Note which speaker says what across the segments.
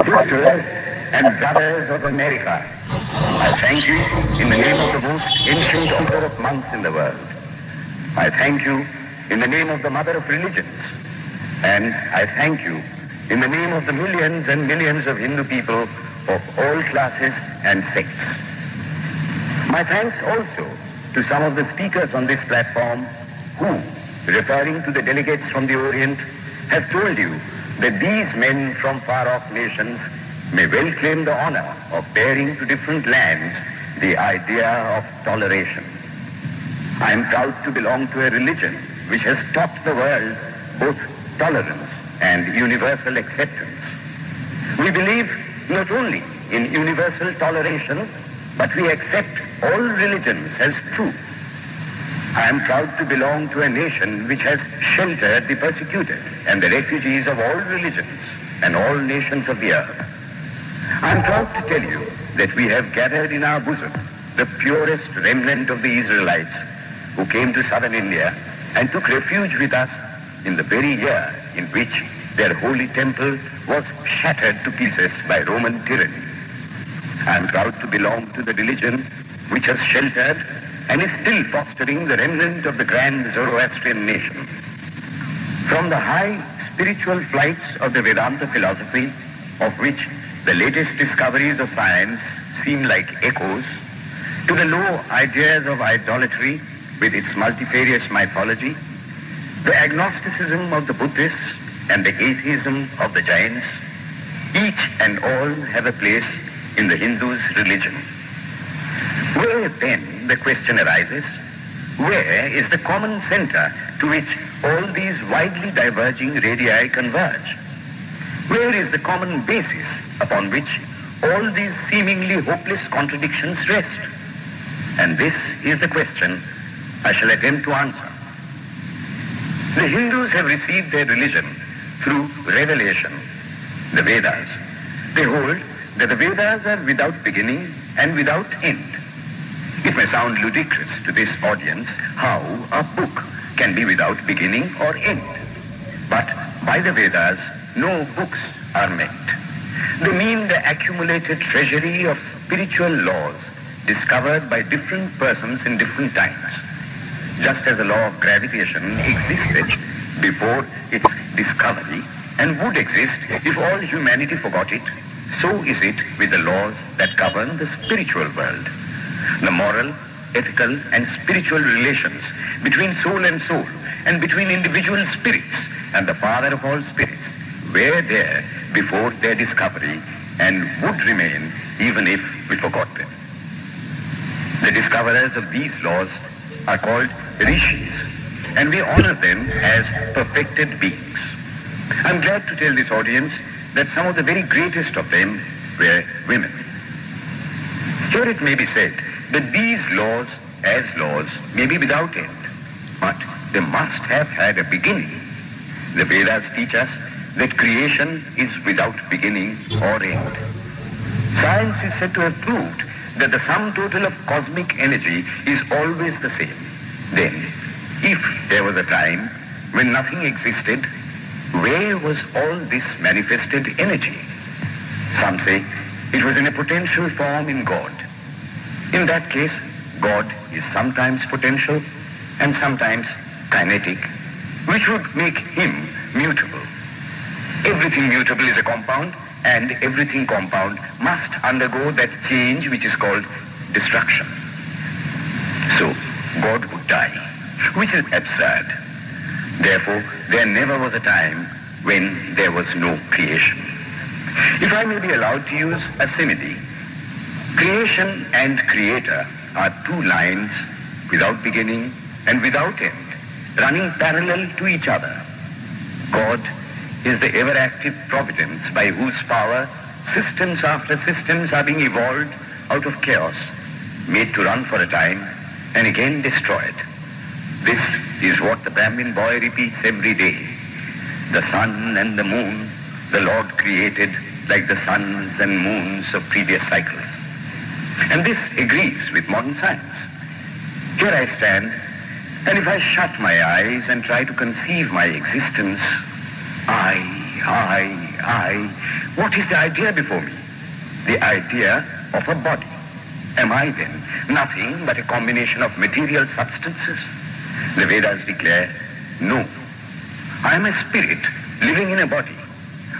Speaker 1: Sisters and brothers of America, I thank you in the name of the most ancient order of monks in the world. I thank you in the name of the mother of religions. And I thank you in the name of the millions and millions of Hindu people of all classes and sects. My thanks also to some of the speakers on this platform who, referring to the delegates from the Orient, have told you that these men from far-off nations may well claim the honor of bearing to different lands the idea of toleration. I am proud to belong to a religion which has taught the world both tolerance and universal acceptance. We believe not only in universal toleration, but we accept all religions as true. I am proud to belong to a nation which has sheltered the persecuted and the refugees of all religions and all nations of the earth. I am proud to tell you that we have gathered in our bosom the purest remnant of the Israelites who came to southern India and took refuge with us in the very year in which their holy temple was shattered to pieces by Roman tyranny. I am proud to belong to the religion which has sheltered and is still fostering the remnant of the grand Zoroastrian nation. From the high spiritual flights of the Vedanta philosophy, of which the latest discoveries of science seem like echoes, to the low ideas of idolatry with its multifarious mythology, the agnosticism of the Buddhists and the atheism of the Jains, each and all have a place in the Hindu's religion. Where then, the question arises, where is the common center to which all these widely diverging radii converge? Where is the common basis upon which all these seemingly hopeless contradictions rest? And this is the question I shall attempt to answer. The Hindus have received their religion through revelation, the Vedas. They hold that the Vedas are without beginning and without end. It may sound ludicrous to this audience how a book can be without beginning or end. But by the Vedas, no books are meant. They mean the accumulated treasury of spiritual laws discovered by different persons in different times. Just as the law of gravitation existed before its discovery and would exist if all humanity forgot it, so is it with the laws that govern the spiritual world. The moral, ethical, and spiritual relations between soul and between individual spirits and the Father of all spirits were there before their discovery and would remain even if we forgot them. The discoverers of these laws are called rishis, and we honor them as perfected beings. I'm glad to tell this audience that some of the very greatest of them were women. Here it may be said that these laws, as laws, may be without end, but they must have had a beginning. The Vedas teach us that creation is without beginning or end. Science is said to have proved that the sum total of cosmic energy is always the same. Then, if there was a time when nothing existed, where was all this manifested energy? Some say it was in a potential form in God. In that case, God is sometimes potential and sometimes kinetic, which would make him mutable. Everything mutable is a compound, and everything compound must undergo that change which is called destruction. So, God would die, which is absurd. Therefore, there never was a time when there was no creation. If I may be allowed to use a simile, creation and creator are two lines without beginning and without end, running parallel to each other. God is the ever-active providence by whose power systems after systems are being evolved out of chaos, made to run for a time and again destroyed. This is what the Brahmin boy repeats every day. The sun and the moon the Lord created like the suns and moons of previous cycles. And this agrees with modern science. Here I stand, and if I shut my eyes and try to conceive my existence, I I. What is the idea before me? The idea of a body. Am I then nothing but a combination of material substances? The Vedas declare, no. I am a spirit living in a body.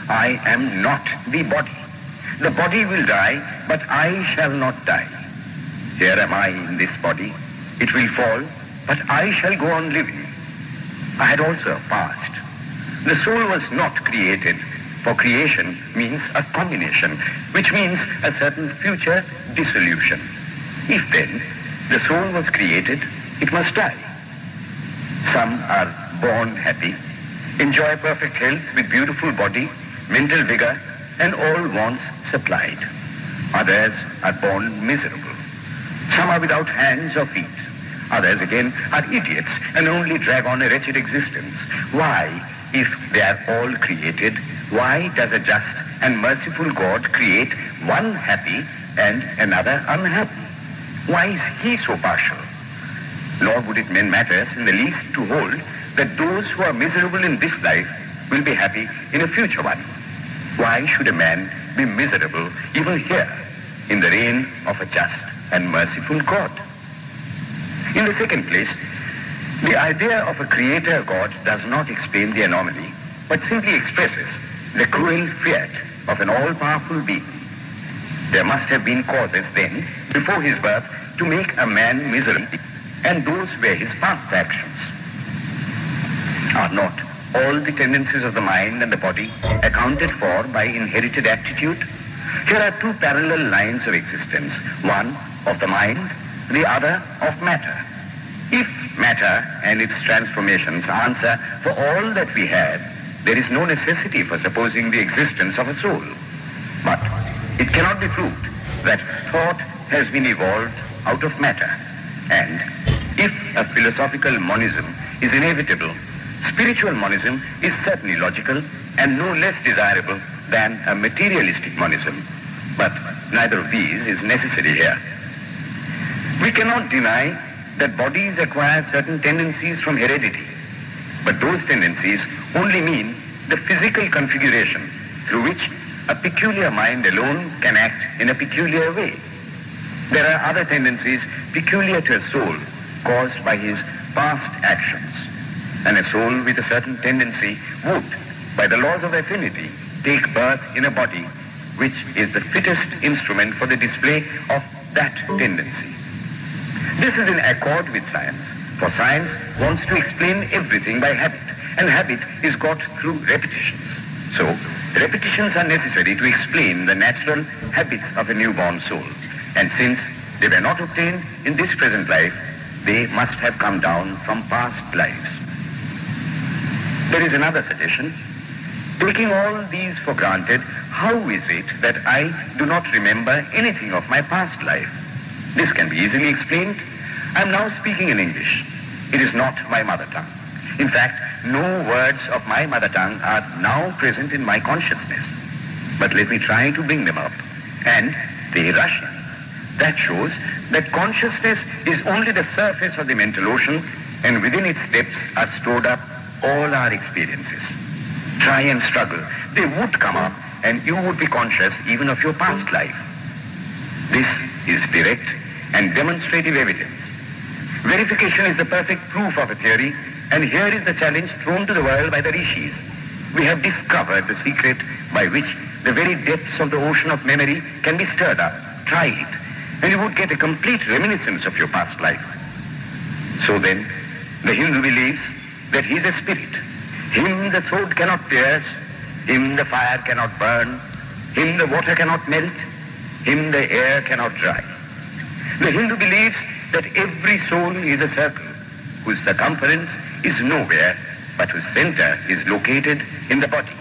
Speaker 1: I am not the body. The body will die, but I shall not die. Here am I in this body. It will fall, but I shall go on living. I had also a past. The soul was not created, for creation means a combination, which means a certain future dissolution. If then the soul was created, it must die. Some are born happy, enjoy perfect health with beautiful body, mental vigor, and all wants supplied. Others are born miserable. Some are without hands or feet. Others again are idiots and only drag on a wretched existence. Why, if they are all created, why does a just and merciful God create one happy and another unhappy? Why is he so partial? Nor would it matter in the least to hold that those who are miserable in this life will be happy in a future one. Why should a man be miserable even here in the reign of a just and merciful God? In the second place, the idea of a creator God does not explain the anomaly, but simply expresses the cruel fiat of an all-powerful being. There must have been causes then, before his birth, to make a man miserable, and those were his past actions. Are not all the tendencies of the mind and the body accounted for by inherited aptitude? Here are two parallel lines of existence, one of the mind, the other of matter. If matter and its transformations answer for all that we have, there is no necessity for supposing the existence of a soul. But it cannot be proved that thought has been evolved out of matter. And if a philosophical monism is inevitable, spiritual monism is certainly logical and no less desirable than a materialistic monism. But neither of these is necessary here. We cannot deny that bodies acquire certain tendencies from heredity, but those tendencies only mean the physical configuration through which a peculiar mind alone can act in a peculiar way. There are other tendencies peculiar to a soul caused by his past actions, and a soul with a certain tendency would, by the laws of affinity, take birth in a body which is the fittest instrument for the display of that tendency. This is in accord with science, for science wants to explain everything by habit, and habit is got through repetitions. So, repetitions are necessary to explain the natural habits of a newborn soul, and since they were not obtained in this present life, they must have come down from past lives. There is another suggestion. Taking all these for granted, how is it that I do not remember anything of my past life? This can be easily explained. I am now speaking in English. It is not my mother tongue. In fact, no words of my mother tongue are now present in my consciousness. But let me try to bring them up. And they rush in. That shows that consciousness is only the surface of the mental ocean, and within its depths are stored up all our experiences. Try and struggle. They would come up, and you would be conscious even of your past life. This is direct and demonstrative evidence. Verification is the perfect proof of a theory, and here is the challenge thrown to the world by the rishis. We have discovered the secret by which the very depths of the ocean of memory can be stirred up. Try it, and you would get a complete reminiscence of your past life. So then, the Hindu believes that he is a spirit. Him the sword cannot pierce, him the fire cannot burn, him the water cannot melt, him the air cannot dry. The Hindu believes that every soul is a circle whose circumference is nowhere, but whose center is located in the body,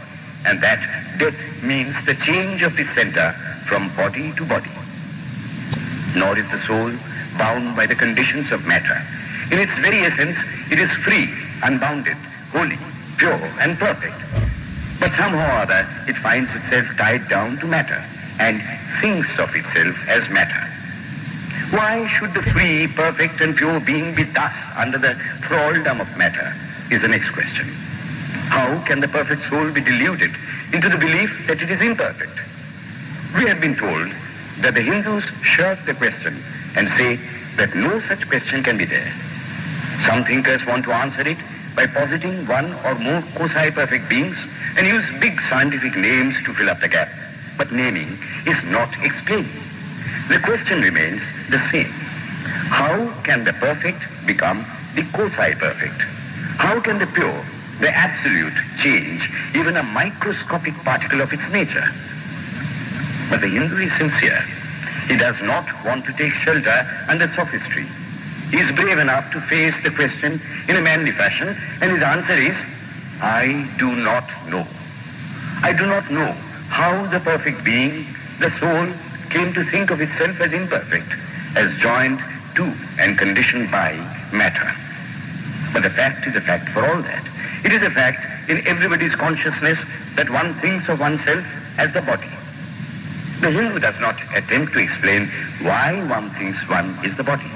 Speaker 1: and that death means the change of the center from body to body. Nor is the soul bound by the conditions of matter. In its very essence, it is free, unbounded, holy, pure, and perfect. But somehow or other, it finds itself tied down to matter and thinks of itself as matter. Why should the free, perfect, and pure being be thus under the thraldom of matter is the next question. How can the perfect soul be deluded into the belief that it is imperfect? We have been told that the Hindus shirk the question and say that no such question can be there. Some thinkers want to answer it by positing one or more quasi-perfect beings and use big scientific names to fill up the gap. But naming is not explaining. The question remains the same. How can the perfect become the quasi-perfect? How can the pure, the absolute, change even a microscopic particle of its nature? But the Hindu is sincere. He does not want to take shelter under sophistry. He is brave enough to face the question in a manly fashion, and his answer is, I do not know. I do not know how the perfect being, the soul, came to think of itself as imperfect, as joined to and conditioned by matter. But the fact is a fact for all that. It is a fact in everybody's consciousness that one thinks of oneself as the body. The Hindu does not attempt to explain why one thinks one is the body.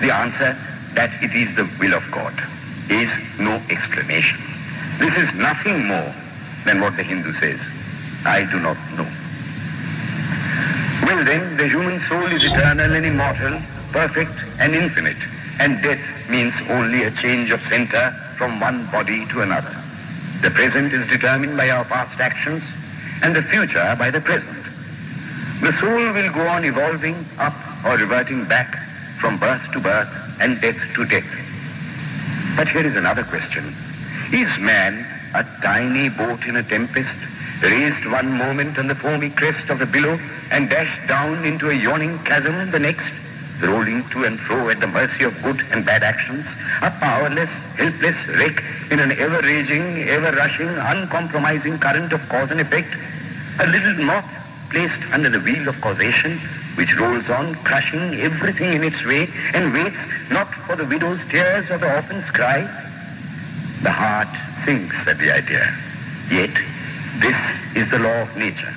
Speaker 1: The answer that it is the will of God is no explanation. This is nothing more than what the Hindu says, I do not know. Well then, the human soul is eternal and immortal, perfect and infinite, and death means only a change of center from one body to another. The present is determined by our past actions, and the future by the present. The soul will go on evolving up or reverting back from birth to birth and death to death. But here is another question. Is man a tiny boat in a tempest, raised one moment on the foamy crest of the billow and dashed down into a yawning chasm the next, rolling to and fro at the mercy of good and bad actions, a powerless, helpless wreck in an ever-raging, ever-rushing, uncompromising current of cause and effect, a little moth placed under the wheel of causation, which rolls on, crushing everything in its way, and waits not for the widow's tears or the orphan's cry? The heart sinks at the idea. Yet, this is the law of nature.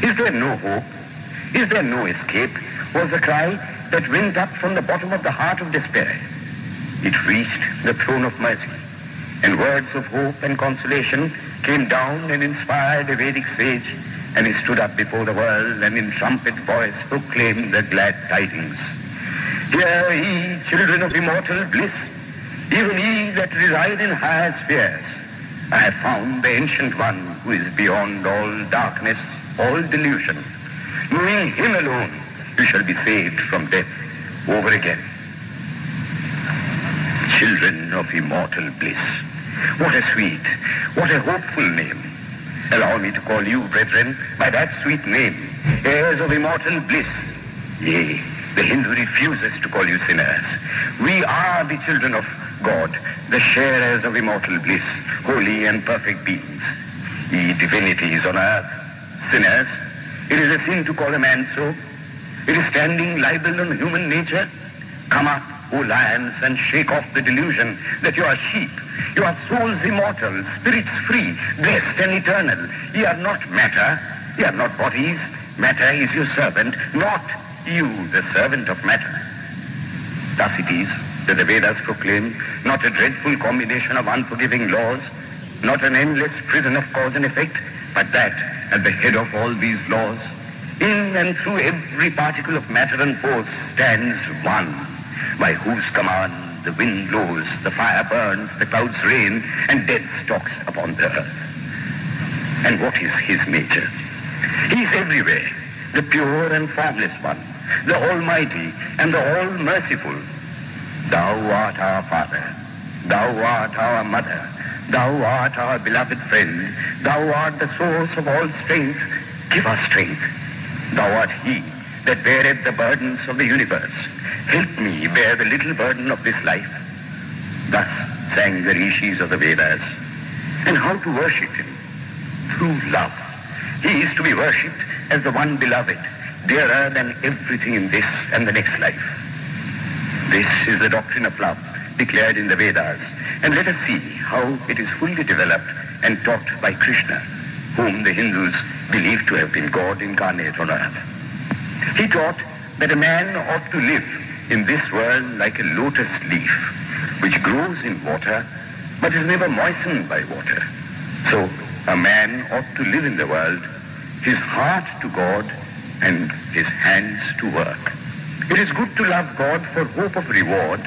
Speaker 1: Is there no hope? Is there no escape? Was the cry that went up from the bottom of the heart of despair. It reached the throne of mercy, and words of hope and consolation came down and inspired a Vedic sage, and he stood up before the world and in trumpet voice proclaimed the glad tidings. Hear ye, children of immortal bliss, even ye that reside in higher spheres. I have found the Ancient One who is beyond all darkness, all delusion. Knowing him alone, you shall be saved from death over again. Children of immortal bliss. What a sweet, what a hopeful name. Allow me to call you, brethren, by that sweet name, heirs of immortal bliss. Yea, the Hindu refuses to call you sinners. We are the children of God, the sharers of immortal bliss, holy and perfect beings. Ye divinities on earth, sinners, it is a sin to call a man so. It is standing libel on human nature. Come up, O lions, and shake off the delusion that you are sheep. You are souls immortal, spirits free, blessed and eternal. Ye are not matter, ye are not bodies. Matter is your servant, not you the servant of matter. Thus it is that the Vedas proclaim not a dreadful combination of unforgiving laws, not an endless prison of cause and effect, but that at the head of all these laws, in and through every particle of matter and force, stands one, by whose command the wind blows, the fire burns, the clouds rain, and death stalks upon the earth. And what is his nature? He is everywhere, the pure and formless one, the almighty and the all-merciful. Thou art our Father, thou art our Mother, thou art our beloved friend, thou art the source of all strength. Give us strength. Thou art he that beareth the burdens of the universe. Help me bear the little burden of this life. Thus sang the rishis of the Vedas. And how to worship him? Through love. He is to be worshipped as the one beloved, dearer than everything in this and the next life. This is the doctrine of love declared in the Vedas, and let us see how it is fully developed and taught by Krishna, whom the Hindus believe to have been God incarnate on earth. He taught that a man ought to live in this world like a lotus leaf, which grows in water, but is never moistened by water. So a man ought to live in the world, his heart to God and his hands to work. It is good to love God for hope of reward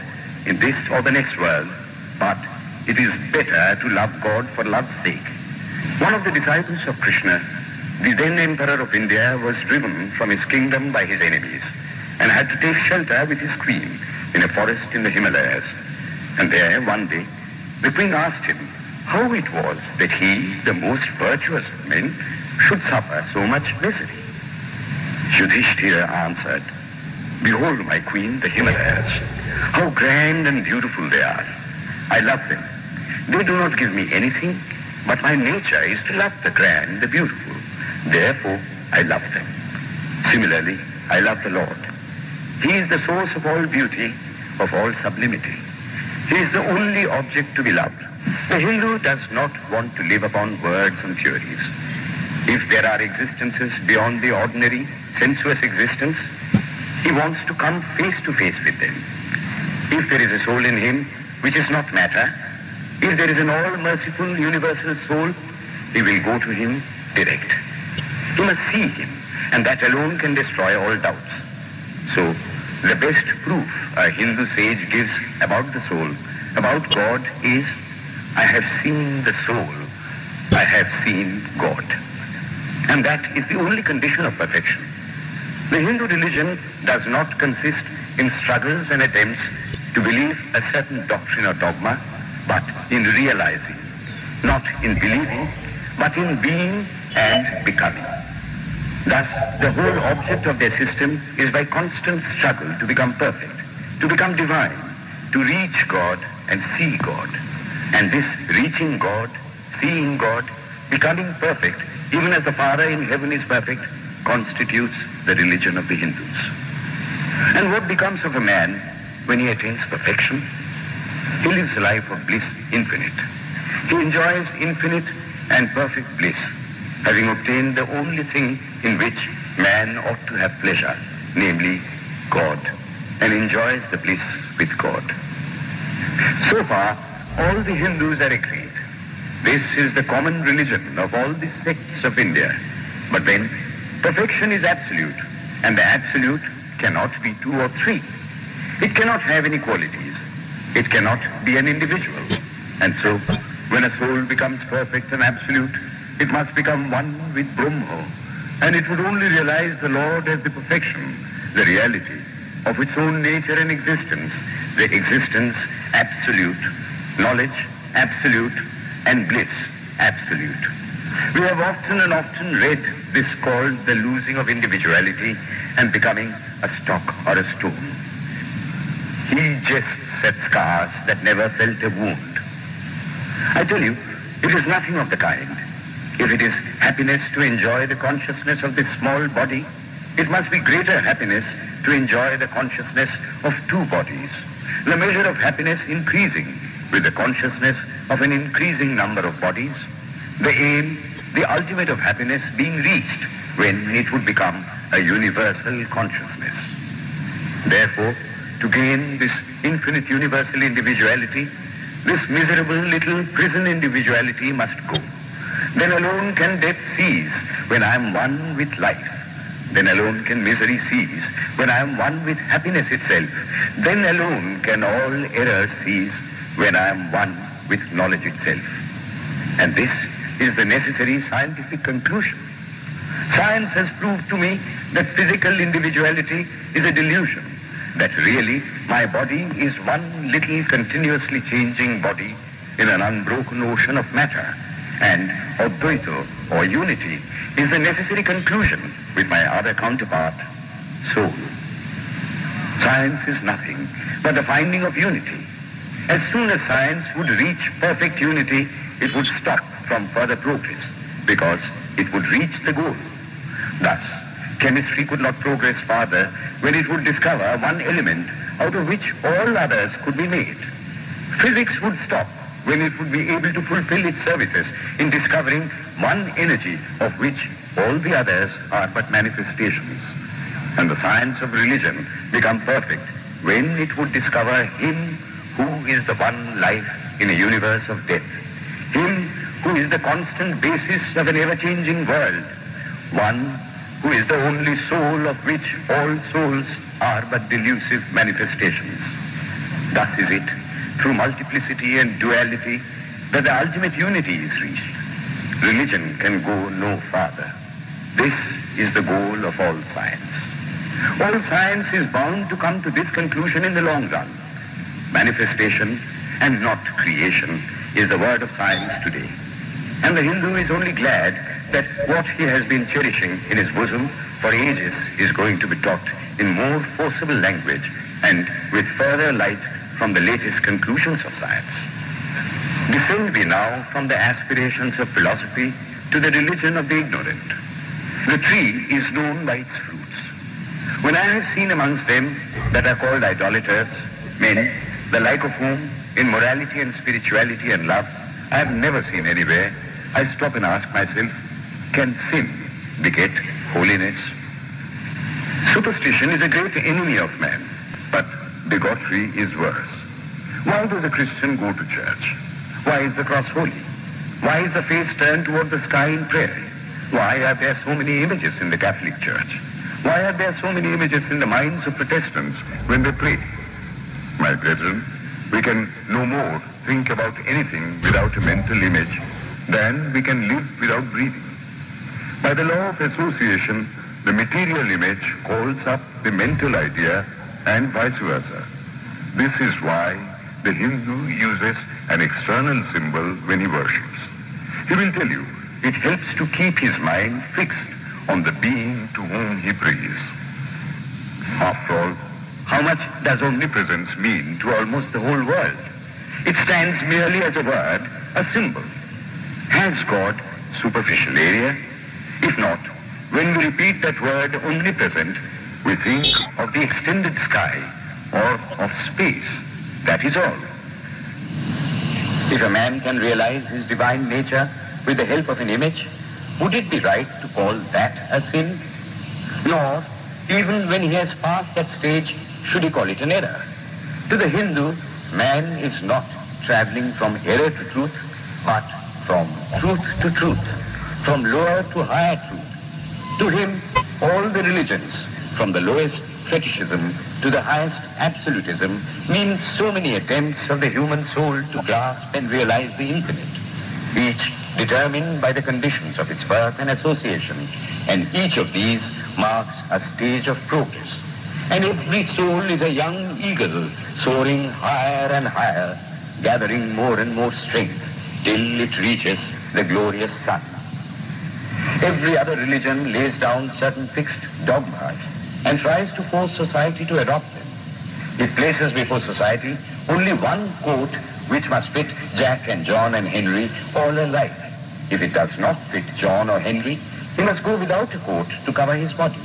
Speaker 1: in this or the next world, but it is better to love God for love's sake. One of the disciples of Krishna, the then Emperor of India, was driven from his kingdom by his enemies and had to take shelter with his queen in a forest in the Himalayas. And there, one day, the queen asked him how it was that he, the most virtuous of men, should suffer so much misery. Yudhishthira answered, "Behold, my queen, the Himalayas. How grand and beautiful they are. I love them. They do not give me anything, but my nature is to love the grand, the beautiful. Therefore, I love them. Similarly, I love the Lord. He is the source of all beauty, of all sublimity. He is the only object to be loved. The Hindu does not want to live upon words and theories. If there are existences beyond the ordinary, sensuous existence, he wants to come face to face with them. If there is a soul in him which is not matter, if there is an all-merciful universal soul, he will go to him direct. He must see him, and that alone can destroy all doubts. So, the best proof a Hindu sage gives about the soul, about God, is, I have seen the soul, I have seen God. And that is the only condition of perfection. The Hindu religion does not consist in struggles and attempts to believe a certain doctrine or dogma, but in realizing, not in believing, but in being and becoming. Thus, the whole object of their system is by constant struggle to become perfect, to become divine, to reach God and see God. And this reaching God, seeing God, becoming perfect, even as the Father in heaven is perfect, constitutes the religion of the Hindus. And what becomes of a man when he attains perfection? He lives a life of bliss infinite. He enjoys infinite and perfect bliss, having obtained the only thing in which man ought to have pleasure, namely God, and enjoys the bliss with God. So far, all the Hindus are agreed. This is the common religion of all the sects of India. But then, perfection is absolute, and the absolute cannot be two or three. It cannot have any qualities. It cannot be an individual. And so, when a soul becomes perfect and absolute, it must become one with Brahma, and it would only realize the Lord as the perfection, the reality of its own nature and existence, the existence absolute, knowledge absolute, and bliss absolute. We have often and often read this called the losing of individuality and becoming a stock or a stone. He jests at scars that never felt a wound. I tell you, it is nothing of the kind. If it is happiness to enjoy the consciousness of this small body, it must be greater happiness to enjoy the consciousness of two bodies. The measure of happiness increasing with the consciousness of an increasing number of bodies, the aim, the ultimate of happiness being reached when it would become a universal consciousness. Therefore, to gain this infinite universal individuality, this miserable little prison individuality must go. Then alone can death cease when I am one with life. Then alone can misery cease when I am one with happiness itself. Then alone can all error cease when I am one with knowledge itself. And this is the necessary scientific conclusion. Science has proved to me that physical individuality is a delusion, that really my body is one little continuously changing body in an unbroken ocean of matter, and Advaita, or unity, is the necessary conclusion with my other counterpart, soul. Science is nothing but the finding of unity. As soon as science would reach perfect unity, it would stop from further progress, because it would reach the goal. Thus, chemistry could not progress farther when it would discover one element out of which all others could be made. Physics would stop when it would be able to fulfill its services in discovering one energy of which all the others are but manifestations. And the science of religion become perfect when it would discover Him who is the one life in a universe of death. Him who is the constant basis of an ever-changing world. One who is the only soul of which all souls are but delusive manifestations. Thus is it, through multiplicity and duality, that the ultimate unity is reached. Religion can go no farther. This is the goal of all science. All science is bound to come to this conclusion in the long run. Manifestation and not creation is the word of science today. And the Hindu is only glad that what he has been cherishing in his bosom for ages is going to be taught in more forcible language and with further light from the latest conclusions of science. Descend we now from the aspirations of philosophy to the religion of the ignorant. The tree is known by its fruits. When I have seen amongst them that are called idolaters, men, the like of whom in morality and spirituality and love I have never seen anywhere, I stop and ask myself, can sin beget holiness? Superstition is a great enemy of man, but bigotry is worse. Why does a Christian go to church? Why is the cross holy? Why is the face turned toward the sky in prayer? Why are there so many images in the Catholic Church? Why are there so many images in the minds of Protestants when they pray? My brethren, we can no more think about anything without a mental image than we can live without breathing. By the law of association, the material image calls up the mental idea and vice versa. This is why the Hindu uses an external symbol when he worships. He will tell you it helps to keep his mind fixed on the being to whom he prays. After all, how much does omnipresence mean to almost the whole world? It stands merely as a word, a symbol. Has God superficial area? If not, when we repeat that word omnipresent, we think of the extended sky or of space. That is all. If a man can realize his divine nature with the help of an image, would it be right to call that a sin? Nor, even when he has passed that stage, should he call it an error. To the Hindu, man is not traveling from error to truth, but from truth to truth, from lower to higher truth. To him, all the religions, from the lowest fetishism to the highest absolutism, means so many attempts of the human soul to grasp and realize the infinite, each determined by the conditions of its birth and association, and each of these marks a stage of progress. And every soul is a young eagle soaring higher and higher, gathering more and more strength till it reaches the glorious sun. Every other religion lays down certain fixed dogmas and tries to force society to adopt them. It places before society only one coat which must fit Jack and John and Henry all alike. If it does not fit John or Henry, he must go without a coat to cover his body.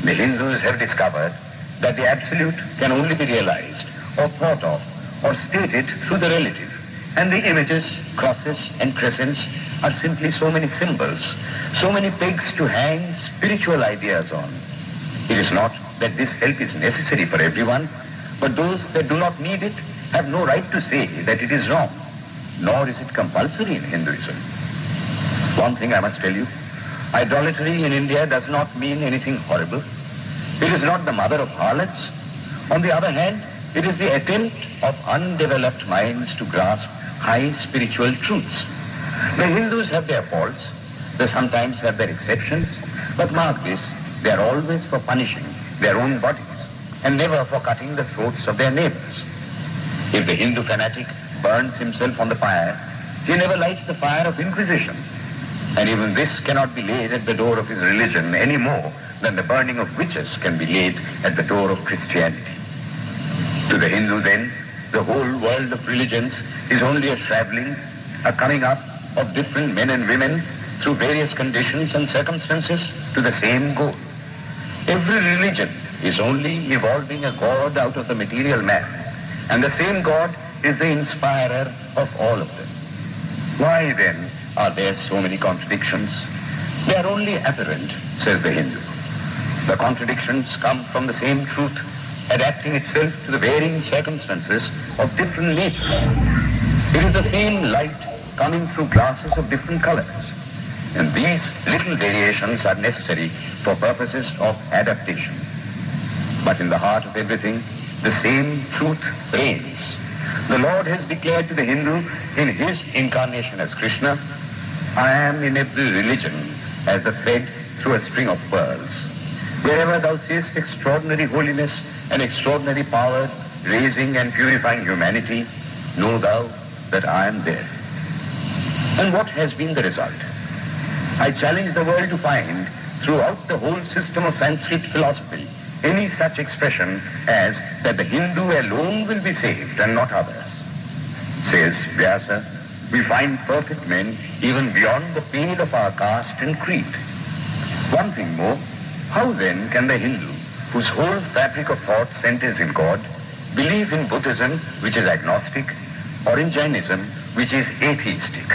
Speaker 1: The Hindus have discovered that the absolute can only be realized or thought of or stated through the relative. And the images, crosses and crescents are simply so many symbols, so many pegs to hang spiritual ideas on. It is not that this help is necessary for everyone, but those that do not need it have no right to say that it is wrong, nor is it compulsory in Hinduism. One thing I must tell you, idolatry in India does not mean anything horrible. It is not the mother of harlots. On the other hand, it is the attempt of undeveloped minds to grasp high spiritual truths. The Hindus have their faults, they sometimes have their exceptions, but mark this, they are always for punishing their own bodies and never for cutting the throats of their neighbors. If the Hindu fanatic burns himself on the fire, he never lights the fire of inquisition. And even this cannot be laid at the door of his religion any more than the burning of witches can be laid at the door of Christianity. To the Hindu then, the whole world of religions is only a traveling, a coming up of different men and women through various conditions and circumstances to the same goal. Every religion is only evolving a God out of the material man, and the same God is the inspirer of all of them. Why then are there so many contradictions? They are only apparent, says the Hindu. The contradictions come from the same truth, adapting itself to the varying circumstances of different natures. It is the same light coming through glasses of different colors. And these little variations are necessary for purposes of adaptation. But in the heart of everything, the same truth reigns. The Lord has declared to the Hindu in his incarnation as Krishna, I am in every religion as the thread through a string of pearls. Wherever thou seest extraordinary holiness and extraordinary power raising and purifying humanity, know thou that I am there. And what has been the result? I challenge the world to find throughout the whole system of Sanskrit philosophy any such expression as that the Hindu alone will be saved and not others. Says Vyasa, we find perfect men even beyond the pale of our caste and creed. One thing more, how then can the Hindu, whose whole fabric of thought centers in God, believe in Buddhism, which is agnostic, or in Jainism, which is atheistic?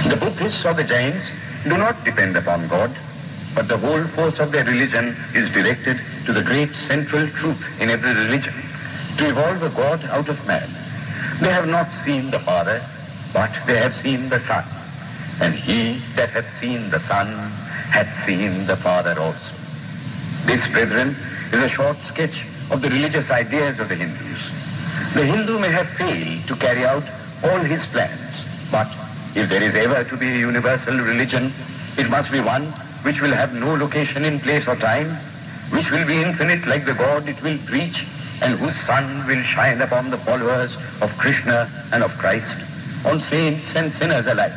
Speaker 1: The Buddhists or the Jains do not depend upon God, but the whole force of their religion is directed to the great central truth in every religion, to evolve a God out of man. They have not seen the Father, but they have seen the Son. And he that hath seen the Son hath seen the Father also. This, brethren, is a short sketch of the religious ideas of the Hindus. The Hindu may have failed to carry out all his plans, but if there is ever to be a universal religion, it must be one which will have no location in place or time, which will be infinite like the God it will preach, and whose sun will shine upon the followers of Krishna and of Christ, on saints and sinners alike,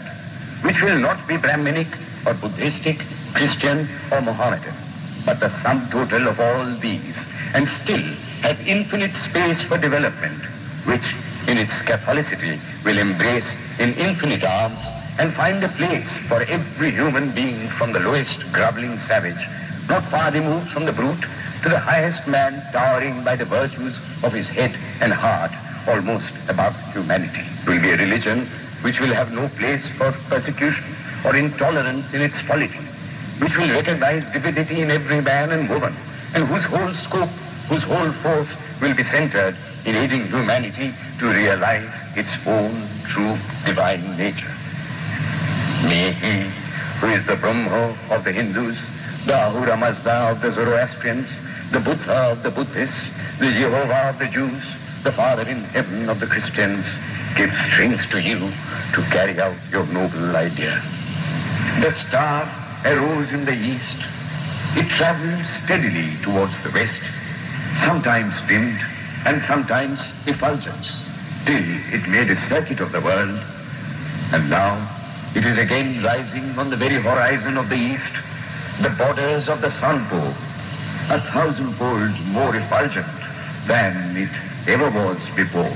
Speaker 1: which will not be Brahminic or Buddhistic, Christian or Mohammedan, but the sum total of all these, and still have infinite space for development, which in its Catholicity will embrace in infinite arms and find a place for every human being from the lowest groveling savage, not far removed from the brute, to the highest man towering by the virtues of his head and heart almost above humanity. It will be a religion which will have no place for persecution or intolerance in its polity, which will recognize divinity in every man and woman, and whose whole scope, whose whole force will be centered in aiding humanity to realize its own true divine nature. May he, who is the Brahma of the Hindus, the Ahura Mazda of the Zoroastrians, the Buddha of the Buddhists, the Jehovah of the Jews, the Father in heaven of the Christians, give strength to you to carry out your noble idea. The star arose in the east. It traveled steadily towards the west, sometimes dimmed and sometimes effulgent, till it made a circuit of the world, and now it is again rising on the very horizon of the east, the borders of the sun pole, 1,000-fold more effulgent than it ever was before.